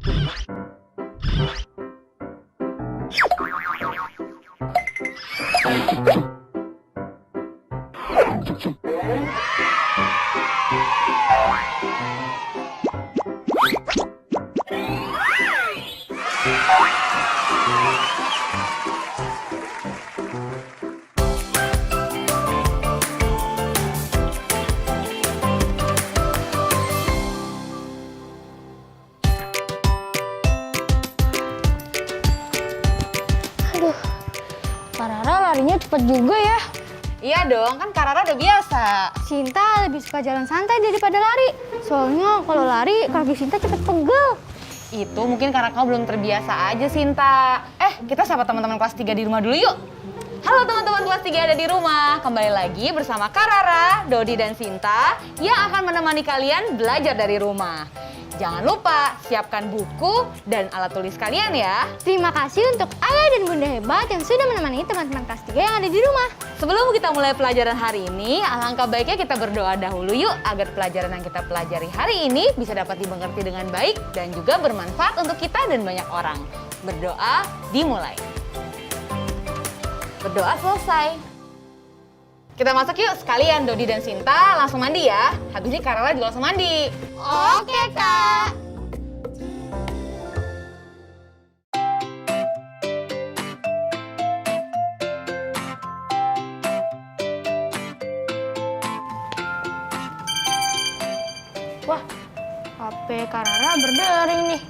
Aduh, Kak Rara larinya cepet juga ya. Iya dong, kan Kak Rara udah biasa. Sinta lebih suka jalan santai daripada lari. Soalnya kalau lari kaki Sinta cepet pegel. Itu mungkin karena kau belum terbiasa aja, Sinta. Kita sapa teman-teman kelas 3 di rumah dulu yuk. Halo teman-teman kelas 3 ada di rumah. Kembali lagi bersama Kak Rara, Dodi, dan Sinta yang akan menemani kalian belajar dari rumah. Jangan lupa siapkan buku dan alat tulis kalian ya. Terima kasih untuk ayah dan bunda hebat yang sudah menemani teman-teman kelas 3 yang ada di rumah. Sebelum kita mulai pelajaran hari ini, alangkah baiknya kita berdoa dahulu yuk agar pelajaran yang kita pelajari hari ini bisa dapat dimengerti dengan baik dan juga bermanfaat untuk kita dan banyak orang. Berdoa dimulai. Berdoa selesai. Kita masuk yuk sekalian, Dodi dan Sinta langsung mandi ya. Habis ini Kak Rara juga langsung mandi. Oke, Kak. Wah, HP Kak Rara berdering nih.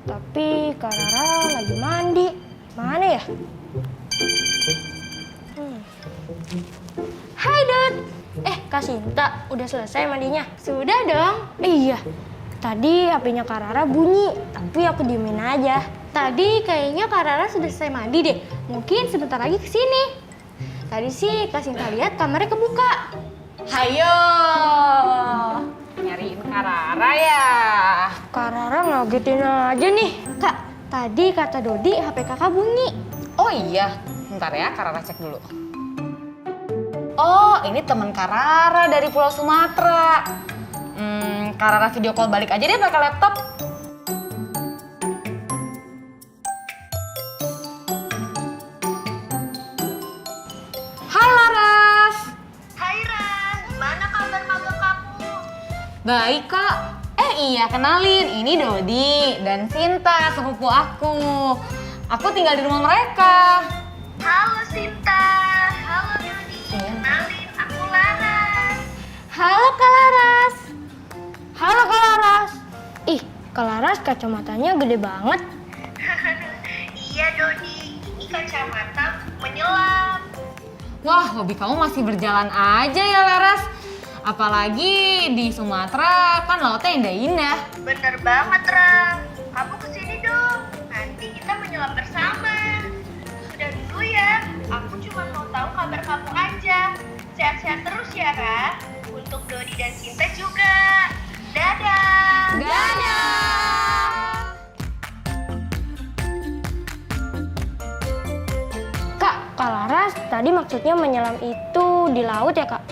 Tapi Kak Rara lagi mandi. Mana ya? Hai, Dot. Kak Sinta, udah selesai mandinya? Sudah dong. Iya. Tadi HP-nya Kak Rara bunyi, tapi aku diemin aja. Tadi kayaknya Kak Rara sudah selesai mandi deh. Mungkin sebentar lagi kesini. Tadi sih Kak Sinta lihat kamarnya kebuka. Hayo, nyariin Kak Rara ya. Kak Rara ngagetin aja nih. Kak, tadi kata Dodi HP kakak bunyi. Oh iya, bentar ya Kak Rara cek dulu. Oh, ini teman Kak Rara dari Pulau Sumatera. Kak Rara video call balik aja deh pakai laptop. Hai Laras. Hai Ran, gimana kabar magang kamu? Baik Kak. Iya kenalin, ini Dodi dan Sinta sepupu aku. Aku tinggal di rumah mereka. Halo Sinta, halo Dodi, kenalin aku Laras. Halo Kak Laras. Halo Kak Laras. Ih, Kak Laras kacamatanya gede banget. Iya Dodi, ini kacamata menyelam. Wah, hobi kamu masih berjalan aja ya Laras. Apalagi di Sumatera kan lautnya indah-indah. Bener banget Ran, kamu kesini dong, nanti kita menyelam bersama. Udah dulu ya, aku cuma mau tahu kabar kamu aja. Sehat-sehat terus ya Ran, untuk Dodi dan Sinta juga. Dadah! Dadah! Kak Laras, tadi maksudnya menyelam itu di laut ya Kak?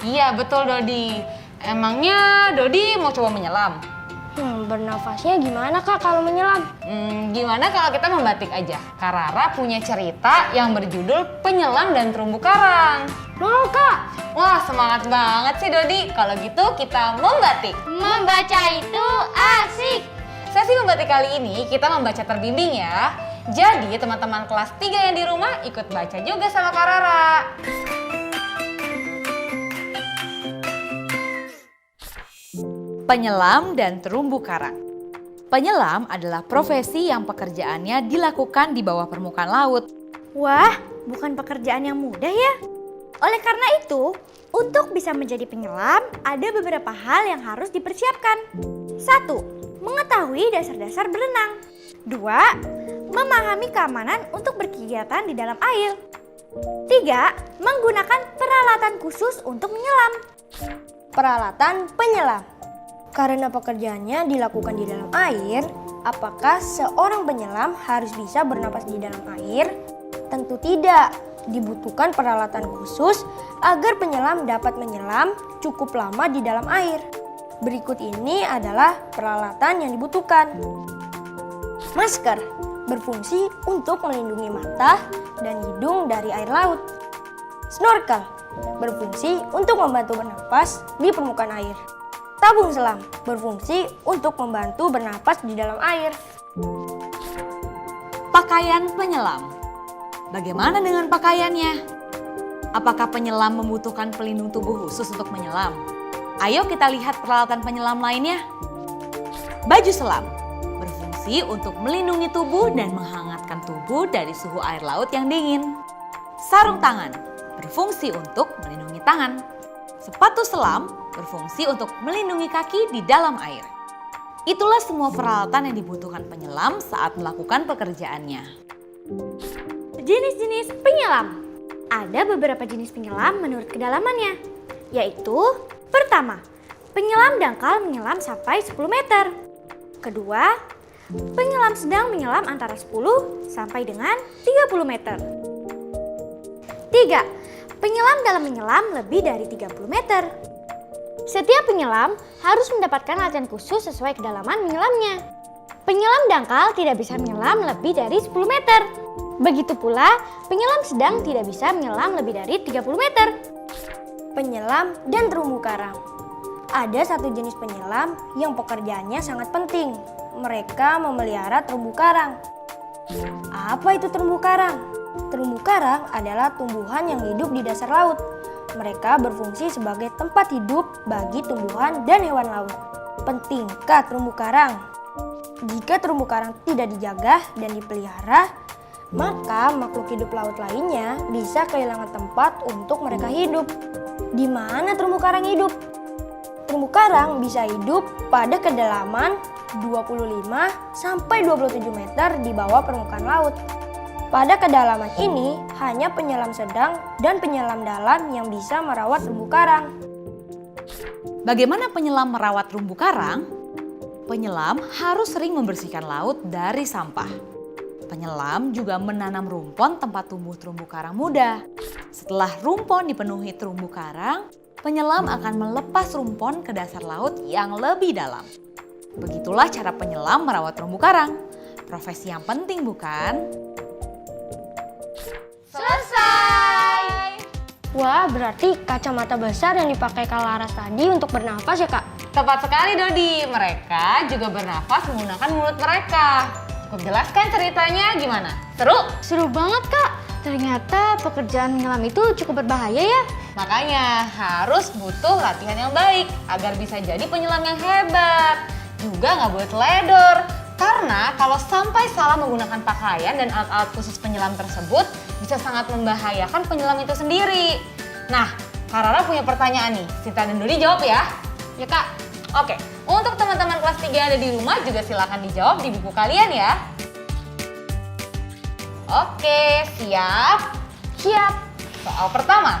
Iya betul Dodi. Emangnya Dodi mau coba menyelam? Bernafasnya gimana Kak kalau menyelam? Gimana kalau kita membatik aja? Kak Rara punya cerita yang berjudul Penyelam dan Terumbu Karang. Mau Kak? Wah semangat banget sih Dodi. Kalau gitu kita membatik. Membaca itu asik. Sesi membatik kali ini kita membaca terbimbing ya. Jadi teman-teman kelas 3 yang di rumah ikut baca juga sama Kak Rara. Penyelam dan terumbu karang. Penyelam adalah profesi yang pekerjaannya dilakukan di bawah permukaan laut. Wah, bukan pekerjaan yang mudah ya. Oleh karena itu, untuk bisa menjadi penyelam, ada beberapa hal yang harus dipersiapkan. 1. Mengetahui dasar-dasar berenang. 2. Memahami keamanan untuk berkegiatan di dalam air. 3. Menggunakan peralatan khusus untuk menyelam. Peralatan penyelam. Karena pekerjaannya dilakukan di dalam air, apakah seorang penyelam harus bisa bernapas di dalam air? Tentu tidak. Dibutuhkan peralatan khusus agar penyelam dapat menyelam cukup lama di dalam air. Berikut ini adalah peralatan yang dibutuhkan. Masker berfungsi untuk melindungi mata dan hidung dari air laut. Snorkel berfungsi untuk membantu bernapas di permukaan air. Tabung selam berfungsi untuk membantu bernapas di dalam air. Pakaian penyelam. Bagaimana dengan pakaiannya? Apakah penyelam membutuhkan pelindung tubuh khusus untuk menyelam? Ayo kita lihat peralatan penyelam lainnya. Baju selam berfungsi untuk melindungi tubuh dan menghangatkan tubuh dari suhu air laut yang dingin. Sarung tangan berfungsi untuk melindungi tangan. Sepatu selam berfungsi untuk melindungi kaki di dalam air. Itulah semua peralatan yang dibutuhkan penyelam saat melakukan pekerjaannya. Jenis-jenis penyelam. Ada beberapa jenis penyelam menurut kedalamannya, yaitu pertama, penyelam dangkal menyelam sampai 10 meter. Kedua, penyelam sedang menyelam antara 10 sampai dengan 30 meter. Tiga, penyelam dalam menyelam lebih dari 30 meter. Setiap penyelam harus mendapatkan latihan khusus sesuai kedalaman menyelamnya. Penyelam dangkal tidak bisa menyelam lebih dari 10 meter. Begitu pula, penyelam sedang tidak bisa menyelam lebih dari 30 meter. Penyelam dan terumbu karang. Ada satu jenis penyelam yang pekerjaannya sangat penting. Mereka memelihara terumbu karang. Apa itu terumbu karang? Terumbu karang adalah tumbuhan yang hidup di dasar laut. Mereka berfungsi sebagai tempat hidup bagi tumbuhan dan hewan laut. Pentingkah terumbu karang? Jika terumbu karang tidak dijaga dan dipelihara, maka makhluk hidup laut lainnya bisa kehilangan tempat untuk mereka hidup. Di mana terumbu karang hidup? Terumbu karang bisa hidup pada kedalaman 25 sampai 27 meter di bawah permukaan laut. Pada kedalaman ini, hanya penyelam sedang dan penyelam dalam yang bisa merawat terumbu karang. Bagaimana penyelam merawat terumbu karang? Penyelam harus sering membersihkan laut dari sampah. Penyelam juga menanam rumpon tempat tumbuh terumbu karang muda. Setelah rumpon dipenuhi terumbu karang, penyelam akan melepas rumpon ke dasar laut yang lebih dalam. Begitulah cara penyelam merawat terumbu karang. Profesi yang penting, bukan? Selesai! Wah, berarti kacamata besar yang dipakai Kak Laras tadi untuk bernafas ya, Kak? Tepat sekali, Dodi. Mereka juga bernafas menggunakan mulut mereka. Cukup jelas kan ceritanya? Gimana? Seru? Seru banget, Kak. Ternyata pekerjaan menyelam itu cukup berbahaya ya. Makanya harus butuh latihan yang baik agar bisa jadi penyelam yang hebat. Juga nggak boleh teledor. Karena kalau sampai salah menggunakan pakaian dan alat-alat khusus penyelam tersebut bisa sangat membahayakan penyelam itu sendiri. Nah, Kak Rara punya pertanyaan nih. Sinta dan Dodi jawab ya. Ya Kak. Oke, untuk teman-teman kelas 3 ada di rumah juga silakan dijawab di buku kalian ya. Oke, siap? Siap. Soal pertama,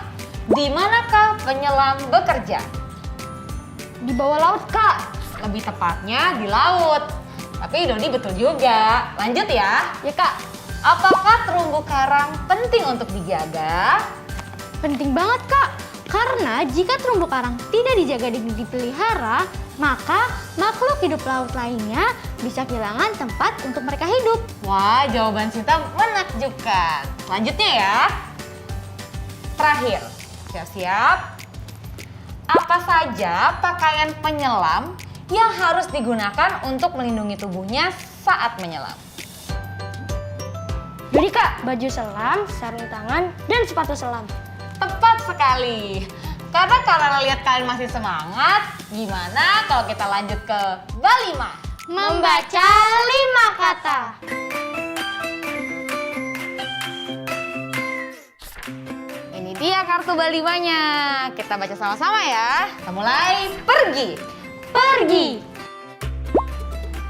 di manakah penyelam bekerja? Di bawah laut, Kak. Lebih tepatnya di laut. Tapi Dodi betul juga. Lanjut ya. Ya, Kak. Apakah terumbu karang penting untuk dijaga? Penting banget, Kak. Karena jika terumbu karang tidak dijaga dan dipelihara, maka makhluk hidup laut lainnya bisa kehilangan tempat untuk mereka hidup. Wah, jawaban Sinta menakjubkan. Lanjutnya ya. Terakhir, siap-siap. Apa saja pakaian penyelam yang harus digunakan untuk melindungi tubuhnya saat menyelam? Jadi, Kak, baju selam, sarung tangan, dan sepatu selam. Tepat sekali. Karena lihat kalian masih semangat, gimana kalau kita lanjut ke Balima? Membaca 5 kata. Ini dia kartu Balimanya. Kita baca sama-sama ya. Kita mulai. Pergi. Pergi.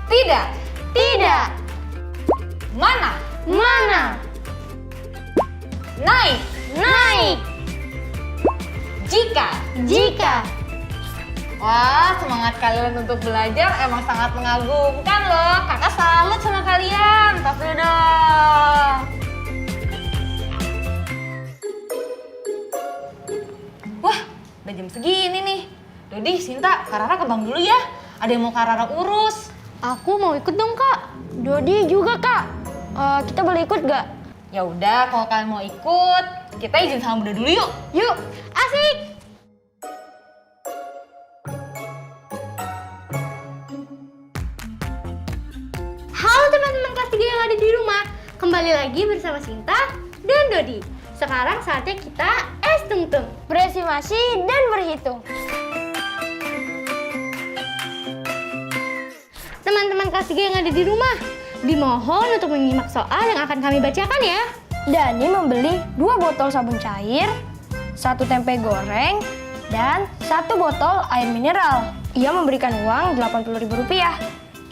Tidak. Tidak. Mana? Mana? Naik. Naik. Jika. Jika. Wah, semangat kalian untuk belajar emang sangat mengagumkan loh. Kakak salut sama kalian. Tas dulu dong. Wah, udah jam segini nih. Dodi, Sinta, Kak Rara ke bank dulu ya. Ada yang mau Kak Rara urus. Aku mau ikut dong, Kak. Dodi juga, Kak. Kita boleh ikut gak? Ya udah, kalau kalian mau ikut, kita izin sama Bunda dulu yuk. Yuk, asik! Halo teman-teman kelas 3 yang ada di rumah. Kembali lagi bersama Sinta dan Dodi. Sekarang saatnya kita tung-tung, berestimasi dan berhitung. Teman-teman kelas 3 yang ada di rumah, dimohon untuk menyimak soal yang akan kami bacakan ya. Dani membeli 2 botol sabun cair, 1 tempe goreng, dan 1 botol air mineral. Ia memberikan uang Rp80.000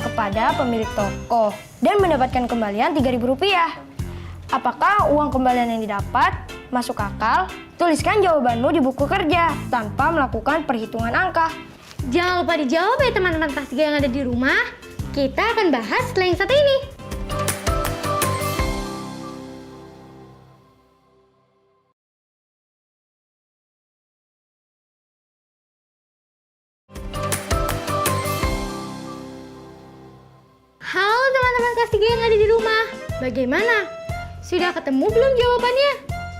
kepada pemilik toko dan mendapatkan kembalian Rp3.000. Apakah uang kembalian yang didapat masuk akal? Tuliskan jawabanmu di buku kerja tanpa melakukan perhitungan angka. Jangan lupa dijawab ya teman-teman kelas 3 yang ada di rumah. Kita akan bahas setelah yang satu ini. Halo teman-teman kelas 3 yang ada di rumah. Bagaimana? Sudah ketemu belum jawabannya?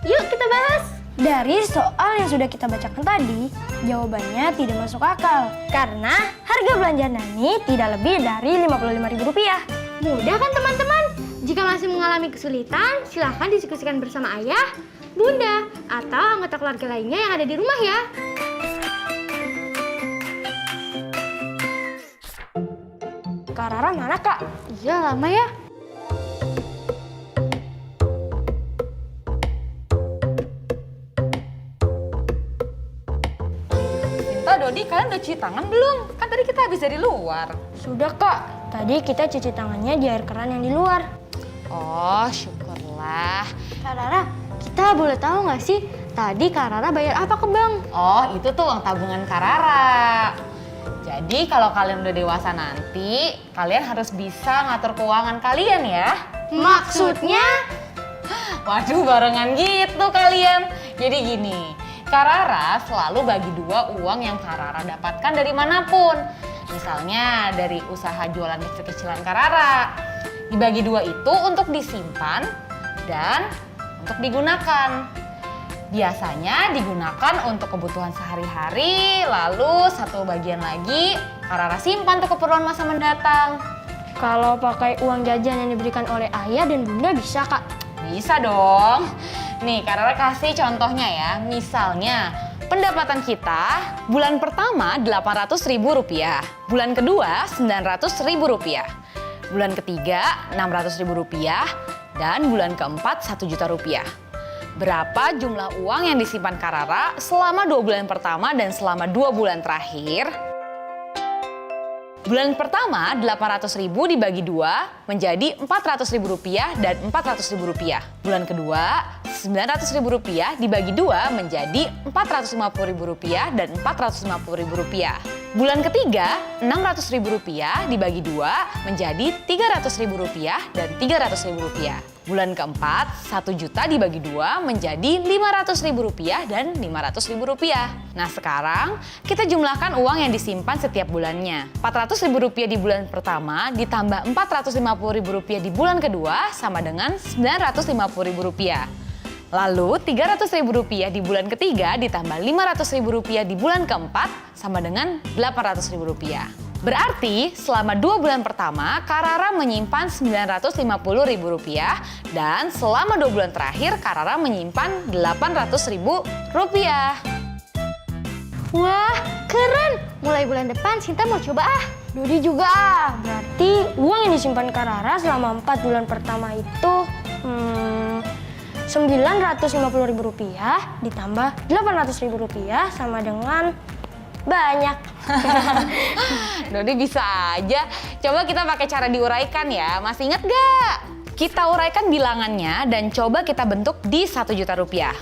Yuk kita bahas. Dari soal yang sudah kita bacakan tadi, jawabannya tidak masuk akal. Karena harga belanja Nani tidak lebih dari Rp55.000. Mudah kan teman-teman? Jika masih mengalami kesulitan, silahkan diskusikan bersama ayah, bunda, atau anggota keluarga lainnya yang ada di rumah ya. Kak Rara mana, Kak? Iya, lama ya. Sinta, Dodi, kalian udah cuci tangan belum? Kan tadi kita habis dari luar. Sudah, Kak. Tadi kita cuci tangannya di air keran yang di luar. Oh, syukurlah. Kak Rara, kita boleh tahu nggak sih tadi Kak Rara bayar apa ke bank? Oh, itu tuh uang tabungan Kak Rara. Jadi kalau kalian udah dewasa nanti, kalian harus bisa ngatur keuangan kalian ya. Maksudnya? Waduh, barengan gitu kalian. Jadi gini, Kak Rara selalu bagi 2 uang yang Kak Rara dapatkan dari manapun. Misalnya dari usaha jualan kecil-kecilan Kak Rara. Dibagi 2 itu untuk disimpan dan untuk digunakan. Biasanya digunakan untuk kebutuhan sehari-hari, lalu 1 bagian lagi Kak Rara simpan untuk keperluan masa mendatang. Kalau pakai uang jajan yang diberikan oleh ayah dan bunda bisa, Kak? Bisa dong. Nih, Kak Rara kasih contohnya ya. Misalnya, pendapatan kita bulan pertama Rp800.000, bulan kedua Rp900.000, bulan ketiga Rp600.000, dan bulan keempat Rp1.000.000. Berapa jumlah uang yang disimpan Kak Rara selama 2 bulan pertama dan selama 2 bulan terakhir? Bulan pertama 800.000 dibagi 2 menjadi Rp400.000 dan Rp400.000. Bulan kedua Rp900.000 dibagi 2 menjadi Rp450.000 dan Rp450.000. Bulan ketiga Rp600.000 dibagi 2 menjadi Rp300.000 dan Rp300.000. Bulan keempat, 1 juta dibagi 2 menjadi Rp500.000 dan Rp500.000. Nah sekarang kita jumlahkan uang yang disimpan setiap bulannya. Rp400.000 di bulan pertama ditambah Rp450.000 di bulan kedua sama dengan Rp950.000. Lalu Rp300.000 di bulan ketiga ditambah Rp500.000 di bulan keempat sama dengan Rp800.000. Berarti selama 2 bulan pertama, Kak Rara menyimpan Rp950.000 dan selama 2 bulan terakhir, Kak Rara menyimpan Rp800.000. Wah, keren! Mulai bulan depan Sinta mau coba ah. Dodi juga ah. Berarti uang yang disimpan Kak Rara selama 4 bulan pertama itu Rp950.000 ditambah Rp800.000 sama dengan banyak. Dodi bisa aja. Coba kita pakai cara diuraikan ya. Masih ingat gak? Kita uraikan bilangannya dan coba kita bentuk di Rp1.000.000.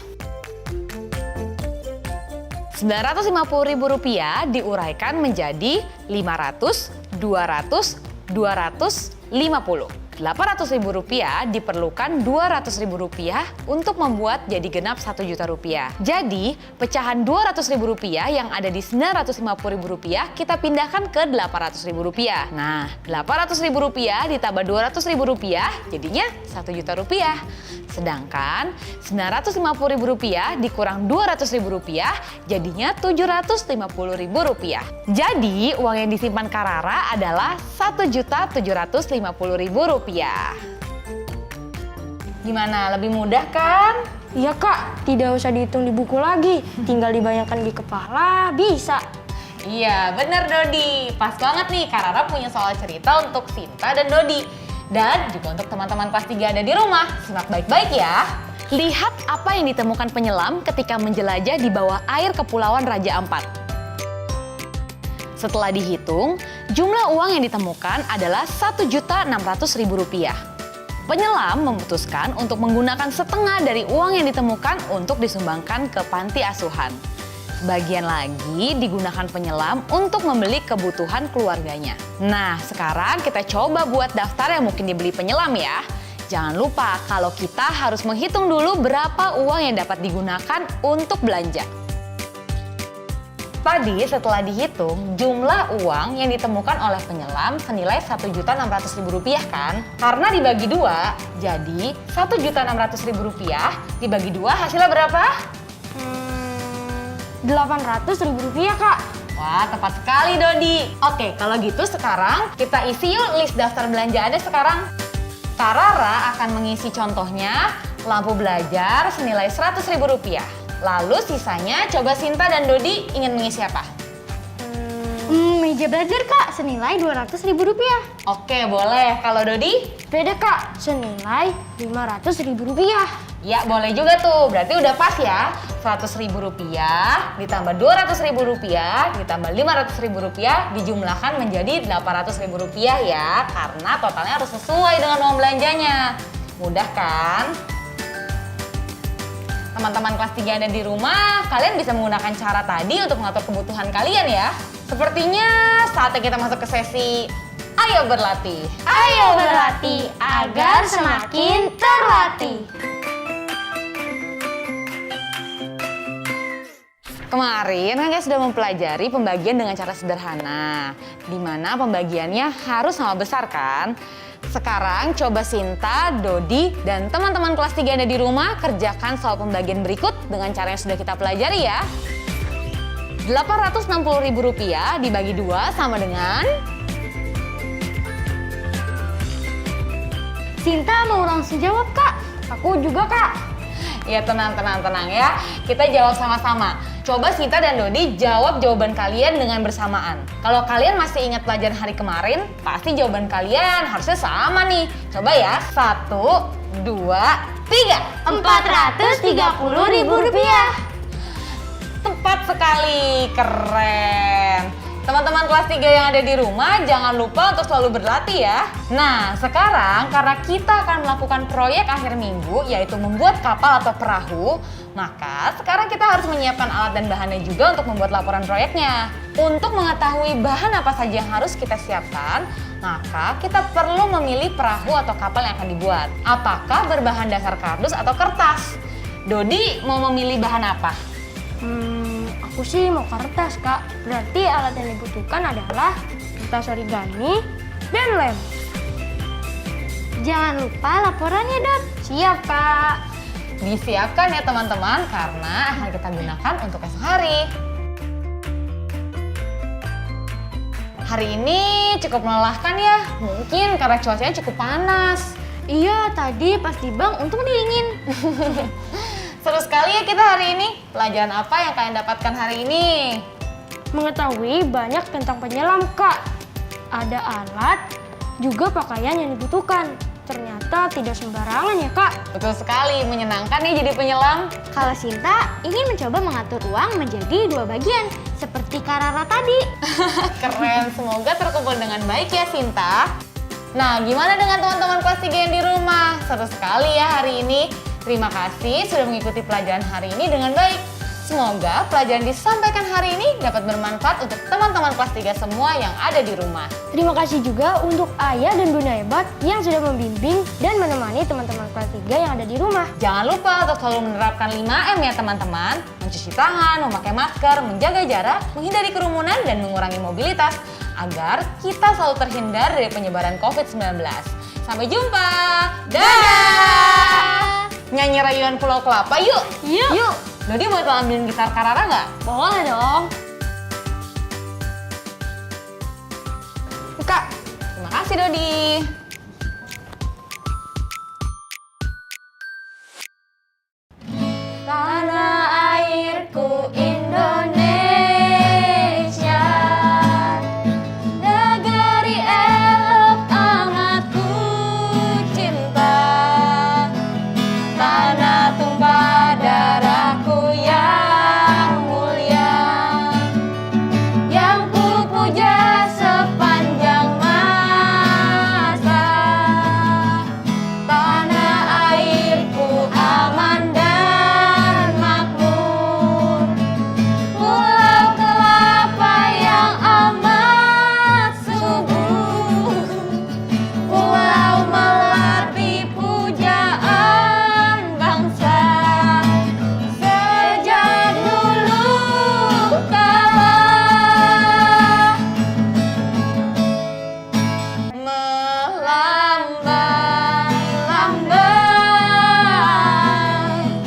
Rp950.000 diuraikan menjadi 500, 200, 250. Rp800.000 diperlukan Rp200.000 untuk membuat jadi genap Rp1.000.000. Jadi, pecahan Rp200.000 yang ada di Rp950.000 kita pindahkan ke Rp800.000. Nah, Rp800.000 ditambah Rp200.000 jadinya Rp1.000.000. Sedangkan Rp950.000 dikurang Rp200.000 jadinya Rp750.000. Jadi, uang yang disimpan Kak Rara adalah Rp1.750.000. Gimana, lebih mudah kan? Iya Kak, tidak usah dihitung di buku lagi. Tinggal dibayangkan di kepala, bisa. Iya, bener Dodi. Pas banget nih, Kak Rara punya soal cerita untuk Sinta dan Dodi. Dan juga untuk teman-teman kelas 3 ada di rumah. Simak baik-baik ya. Lihat apa yang ditemukan penyelam ketika menjelajah di bawah air Kepulauan Raja Ampat. Setelah dihitung, jumlah uang yang ditemukan adalah Rp1.600.000. Penyelam memutuskan untuk menggunakan setengah dari uang yang ditemukan untuk disumbangkan ke panti asuhan. Sebagian lagi digunakan penyelam untuk membeli kebutuhan keluarganya. Nah, sekarang kita coba buat daftar yang mungkin dibeli penyelam ya. Jangan lupa kalau kita harus menghitung dulu berapa uang yang dapat digunakan untuk belanja. Tadi setelah dihitung, jumlah uang yang ditemukan oleh penyelam senilai Rp1.600.000 kan? Karena dibagi 2, jadi Rp1.600.000 dibagi 2 hasilnya berapa? Rp800.000 Kak. Wah, tepat sekali Dodi. Oke, kalau gitu sekarang kita isi yuk list daftar belanjaannya sekarang. Kak Rara akan mengisi contohnya lampu belajar senilai Rp100.000. Lalu sisanya coba Sinta dan Dodi ingin mengisi apa? Meja belajar Kak, senilai Rp200.000. Oke, boleh. Kalau Dodi? Sepeda Kak, senilai Rp500.000. Ya, boleh juga tuh. Berarti udah pas ya. Rp100.000 ditambah Rp200.000 ditambah Rp500.000 dijumlahkan menjadi Rp800.000 ya. Karena totalnya harus sesuai dengan uang belanjanya. Mudah kan? Teman-teman kelas 3 ada di rumah, kalian bisa menggunakan cara tadi untuk mengatur kebutuhan kalian ya. Sepertinya saatnya kita masuk ke sesi Ayo Berlatih. Ayo berlatih agar semakin terlatih. Kemarin kan kita sudah mempelajari pembagian dengan cara sederhana, di mana pembagiannya harus sama besar kan? Sekarang coba Sinta, Dodi, dan teman-teman kelas 3 yang ada di rumah kerjakan soal pembagian berikut dengan cara yang sudah kita pelajari ya. Rp860.000 dibagi 2 sama dengan... Sinta mau langsung jawab Kak. Aku juga Kak. Ya tenang ya, kita jawab sama-sama. Coba Sinta dan Dodi jawab jawaban kalian dengan bersamaan. Kalau kalian masih ingat pelajaran hari kemarin, pasti jawaban kalian harusnya sama nih. Coba ya, 1, 2, 3. Rp430.000. Tepat sekali, keren. Teman-teman kelas 3 yang ada di rumah, jangan lupa untuk selalu berlatih ya. Nah, sekarang karena kita akan melakukan proyek akhir minggu, yaitu membuat kapal atau perahu, maka sekarang kita harus menyiapkan alat dan bahannya juga untuk membuat laporan proyeknya. Untuk mengetahui bahan apa saja yang harus kita siapkan, maka kita perlu memilih perahu atau kapal yang akan dibuat. Apakah berbahan dasar kardus atau kertas? Dodi mau memilih bahan apa? Aku sih mau kertas Kak. Berarti alat yang dibutuhkan adalah kertas origami dan lem. Jangan lupa laporannya Dot. Siap Kak. Disiapkan ya teman-teman karena akan kita gunakan untuk esok hari. Hari ini cukup melelahkan ya. Mungkin karena cuacanya cukup panas. Iya, tadi pas di bank untung dingin. Seru sekali ya kita hari ini. Pelajaran apa yang kalian dapatkan hari ini? Mengetahui banyak tentang penyelam Kak. Ada alat, juga pakaian yang dibutuhkan. Ternyata tidak sembarangan ya Kak. Betul sekali, menyenangkan ya jadi penyelam. Kalau Sinta ingin mencoba mengatur uang menjadi 2 bagian, seperti Kak Rara tadi. Keren, semoga terkumpul dengan baik ya Sinta. Nah, gimana dengan teman-teman kelas 3 yang di rumah? Seru sekali ya hari ini. Terima kasih sudah mengikuti pelajaran hari ini dengan baik. Semoga pelajaran disampaikan hari ini dapat bermanfaat untuk teman-teman kelas 3 semua yang ada di rumah. Terima kasih juga untuk Ayah dan Bunda Hebat yang sudah membimbing dan menemani teman-teman kelas 3 yang ada di rumah. Jangan lupa untuk selalu menerapkan 5M ya teman-teman. Mencuci tangan, memakai masker, menjaga jarak, menghindari kerumunan, dan mengurangi mobilitas agar kita selalu terhindar dari penyebaran COVID-19. Sampai jumpa. Dadah! Nyanyi rayuan Pulau Kelapa yuk. Yuk. Dodi mau ambilin gitar Karara nggak? Boleh dong. Kak, terima kasih Dodi. Tanah airku Indonesia, negeri elok amat ku cinta, tanah tumpah darahku yang mulia, yang ku puja sepanjang masa, tanah airku aman dan makmur, pulau kelapa yang amat subur, pulau melati pujaan bangsa, sejak dulu kala melambai-lambai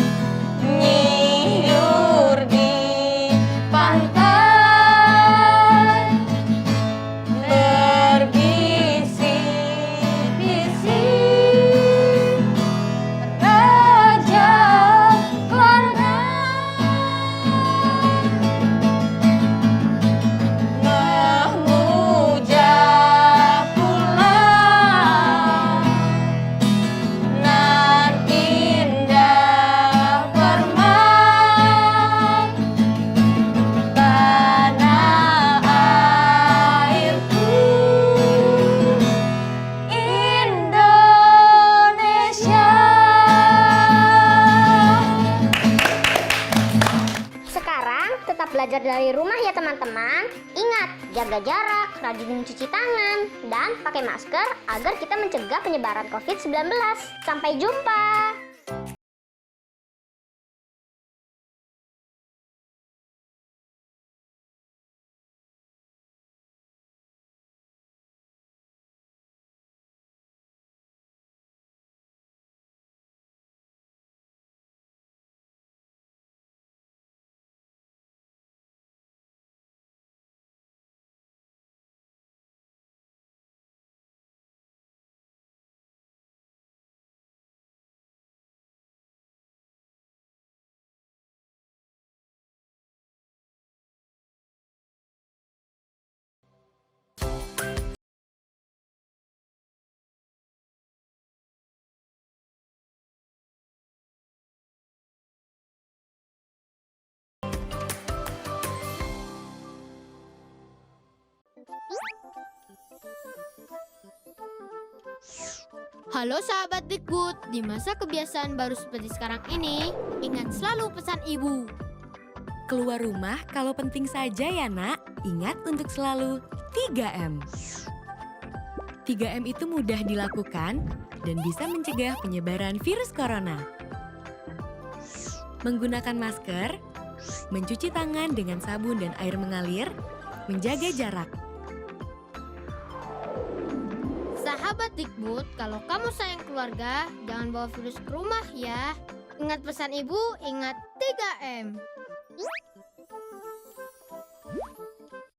nyiur di pantai, berbisik-bisik Raja Kelana, memuja pulau nan indah permai, tanah airku Indonesia. Sekarang tetap belajar dari rumah ya teman-teman. Ingat, jaga jarak, rajin mencuci tangan, dan pakai masker agar kita mencegah penyebaran COVID-19. Sampai jumpa! Halo sahabat Dikbud, di masa kebiasaan baru seperti sekarang ini, ingat selalu pesan ibu. Keluar rumah kalau penting saja ya nak, ingat untuk selalu 3M. 3M itu mudah dilakukan dan bisa mencegah penyebaran virus corona. Menggunakan masker, mencuci tangan dengan sabun dan air mengalir, menjaga jarak. Sahabat Dikbud, kalau kamu sayang keluarga, jangan bawa virus ke rumah ya. Ingat pesan ibu, ingat 3M.